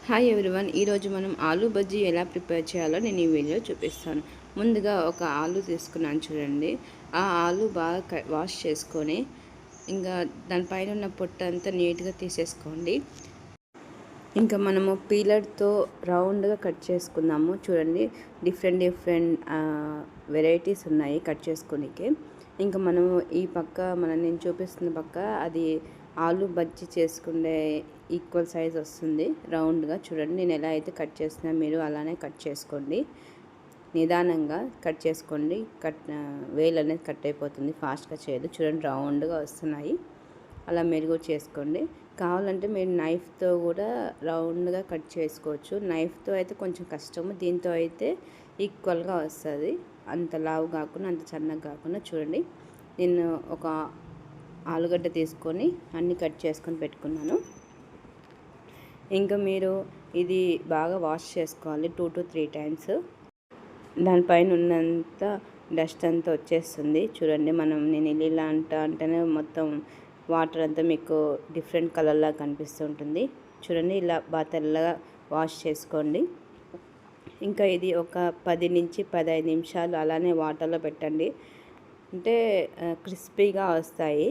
Hi everyone, ఈరోజు మనం ఆలూ బజ్జీ ఎలా ప్రిపేర్ చేయాలో నేను ఈ వీడియో చూపిస్తాను. ముందుగా ఒక ఆలూ తీసుకున్నాను చూడండి. ఆ ఆలూ బాగా వాష్ చేసుకొని ఇంకా దానిపైన ఉన్న పొట్టు అంతా నీట్గా తీసేసుకోండి. ఇంకా మనము పీలర్తో రౌండ్గా కట్ చేసుకుందాము. చూడండి, డిఫరెంట్ వెరైటీస్ ఉన్నాయి కట్ చేసుకోనికి. ఇంకా మనము ఈ పక్క నేను చూపిస్తున్న పక్క అది ఆలూ బజ్జీ చేసుకునే ఈక్వల్ సైజ్ వస్తుంది రౌండ్గా. చూడండి, నేను ఎలా అయితే కట్ చేస్తున్నా మీరు అలానే కట్ చేసుకోండి. నిదానంగా కట్ చేసుకోండి. వేలు అనేది కట్ అయిపోతుంది, ఫాస్ట్గా చేయదు. చూడండి, రౌండ్గా వస్తున్నాయి. అలా మీరు కూడా చేసుకోండి. కావాలంటే మీరు నైఫ్తో కూడా రౌండ్గా కట్ చేసుకోవచ్చు. నైఫ్తో అయితే కొంచెం కష్టము, దీంతో అయితే ఈక్వల్గా వస్తుంది. అంత లావు కాకుండా అంత సన్నగా కాకుండా. చూడండి, నేను ఒక ఆలుగడ్డ తీసుకొని అన్నీ కట్ చేసుకొని పెట్టుకున్నాను. ఇంకా మీరు ఇది బాగా వాష్ చేసుకోవాలి 2 to 3 times. దానిపైన ఉన్నంత డస్ట్ అంతా వచ్చేస్తుంది. చూడండి, నేను ఇలా అంటేనే మొత్తం వాటర్ అంతా మీకు డిఫరెంట్ కలర్లా కనిపిస్తుంటుంది. చూడండి, ఇలా బాగా తెల్లగా వాష్ చేసుకోండి. ఇంకా ఇది ఒక 10 నుంచి 15 నిమిషాలు అలానే వాటర్లో పెట్టండి. అంటే క్రిస్పీగా వస్తాయి,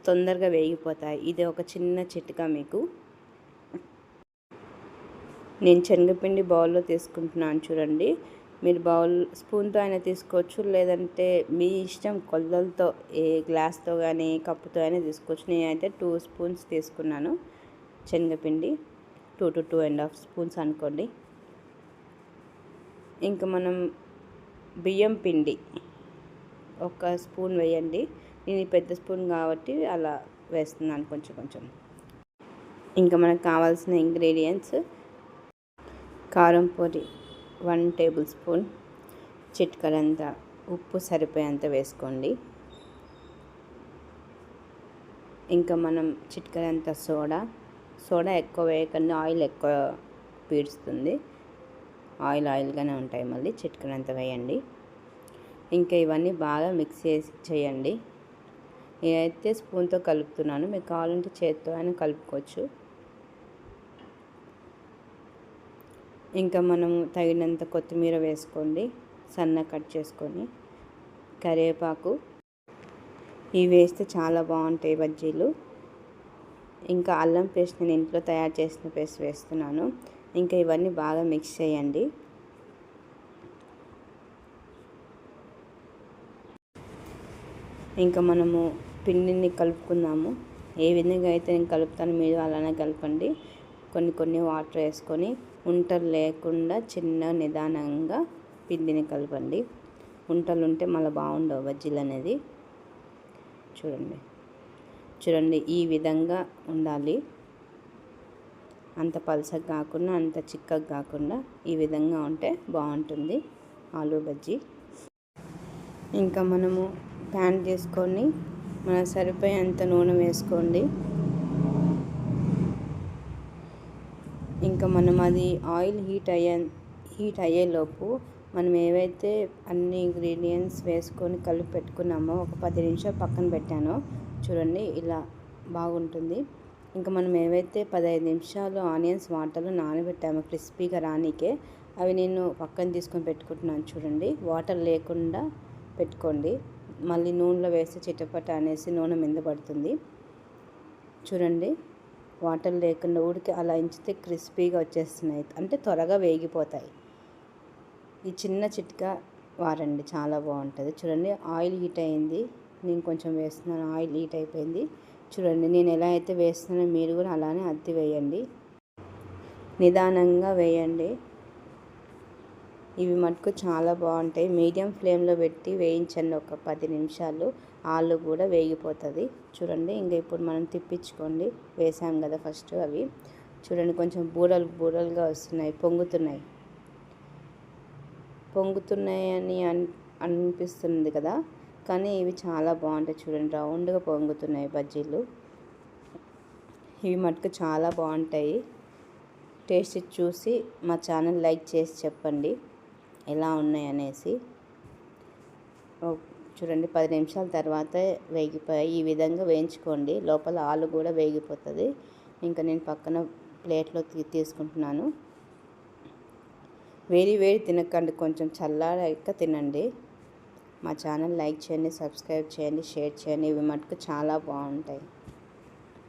తొందరగా వేగిపోతాయి. ఇది ఒక చిన్న చిట్కా మీకు. నేను శనగపిండి బౌల్లో తీసుకుంటున్నాను చూడండి. మీరు స్పూన్తో అయినా తీసుకోవచ్చు, లేదంటే మీ ఇష్టం కొలతలతో ఏ గ్లాస్తో కానీ కప్పుతో అయినా తీసుకోవచ్చు. నేనైతే 2 spoons తీసుకున్నాను శనగపిండి. 2 to 2.5 spoons అనుకోండి. ఇంకా మనం బియ్యం పిండి ఒక స్పూన్ వేయండి. నేను పెద్ద స్పూన్ కాబట్టి అలా వేస్తున్నాను కొంచెం కొంచెం. ఇంకా మనకు కావాల్సిన ఇంగ్రీడియంట్స్: కారం పొడి 1 tablespoon, చిటికెడంత ఉప్పు సరిపోయేంత వేసుకోండి. ఇంకా మనం చిటికెడంత సోడా ఎక్కువ వేయకండి, ఆయిల్ ఎక్కువ పీడుస్తుంది. ఆయిల్గానే ఉంటాయి, మళ్ళీ చిటికెడంత వేయండి. ఇంకా ఇవన్నీ బాగా మిక్స్ చేయండి. నేనైతే స్పూన్తో కలుపుతున్నాను, మీకు కావాలంటే చేత్తో అయినా కలుపుకోవచ్చు. ఇంకా మనము తగినంత కొత్తిమీర వేసుకోండి, సన్నగా కట్ చేసుకొని. కరివేపాకు ఇవి వేస్తే చాలా బాగుంటాయి బజ్జీలు. ఇంకా అల్లం పేస్ట్ నేను ఇంట్లో తయారు చేసిన పేస్ట్ వేస్తున్నాను. ఇంకా ఇవన్నీ బాగా మిక్స్ చేయండి. ఇంకా మనము పిండిని కలుపుకుందాము. ఏ విధంగా అయితే నేను కలుపుతాను మీరు అలానే కలపండి. కొన్ని వాటర్ వేసుకొని ఉంటలు లేకుండా చిన్న నిదానంగా పిండిని కలపండి. ఉంటలు ఉంటే మళ్ళీ బాగుండవు బజ్జీలు అనేది. చూడండి, ఈ విధంగా ఉండాలి. అంత పలసగా కాకుండా అంత చిక్కగా కాకుండా ఈ విధంగా ఉంటే బాగుంటుంది ఆలూ బజ్జీ. ఇంకా మనము ప్యాన్ తీసుకొని సరిపోయేంత నూనె వేసుకోండి. ఇంకా మనం అది ఆయిల్ హీట్ అయ్యేలోపు మనం ఏవైతే అన్ని ఇంగ్రీడియంట్స్ వేసుకొని కలిపి పెట్టుకున్నామో ఒక 10 నిమిషాలు పక్కన పెట్టానో చూడండి, ఇలా బాగుంటుంది. ఇంకా మనం ఏవైతే 15 నిమిషాలు ఆనియన్స్ వాటర్లో నానబెట్టామో క్రిస్పీగా రానికే, అవి నేను పక్కన తీసుకొని పెట్టుకుంటున్నాను. చూడండి, వాటర్ లేకుండా పెట్టుకోండి. మళ్ళీ నూనెలో వేస్తే చిటపట అనేసి నూనె మీద పడుతుంది. చూడండి, వాటర్ లేకుండా ఉడికి అలా ఇంచితే క్రిస్పీగా వచ్చేస్తున్నాయి, అంటే త్వరగా వేగిపోతాయి. ఈ చిన్న చిట్కా వాడండి, చాలా బాగుంటుంది. చూడండి, ఆయిల్ హీట్ అయింది, నేను కొంచెం వేస్తున్నాను. ఆయిల్ హీట్ అయిపోయింది. చూడండి, నేను ఎలా అయితే వేస్తున్నానో మీరు కూడా అలానే అద్ది వేయండి, నిదానంగా వేయండి. ఇవి మటుకు చాలా బాగుంటాయి. మీడియం ఫ్లేమ్లో పెట్టి వేయించండి ఒక 10 నిమిషాలు. ఆలు కూడా వేగిపోతుంది. చూడండి, ఇంకా ఇప్పుడు మనం తిప్పించుకోండి. వేసాం కదా ఫస్ట్ అవి. చూడండి, కొంచెం బూరలుగా వస్తున్నాయి, పొంగుతున్నాయని అనిపిస్తుంది కదా, కానీ ఇవి చాలా బాగుంటాయి. చూడండి, రౌండ్గా పొంగుతున్నాయి బజ్జీలు. ఇవి మటుకు చాలా బాగుంటాయి. టేస్ట్ చూసి మా ఛానల్ లైక్ చేసి చెప్పండి ఎలా ఉన్నాయి అనేసి. చూడండి, 10 నిమిషాల తర్వాత వేగిపోయాయి. ఈ విధంగా వేయించుకోండి, లోపల ఆలు కూడా వేగిపోతుంది. ఇంకా నేను పక్కన ప్లేట్లో తీసుకుంటున్నాను. వేడి వేడి తినకండి, కొంచెం చల్లారాక తినండి. మా ఛానల్ లైక్ చేయండి, సబ్స్క్రైబ్ చేయండి, షేర్ చేయండి. ఇవి మటుకు చాలా బాగుంటాయి.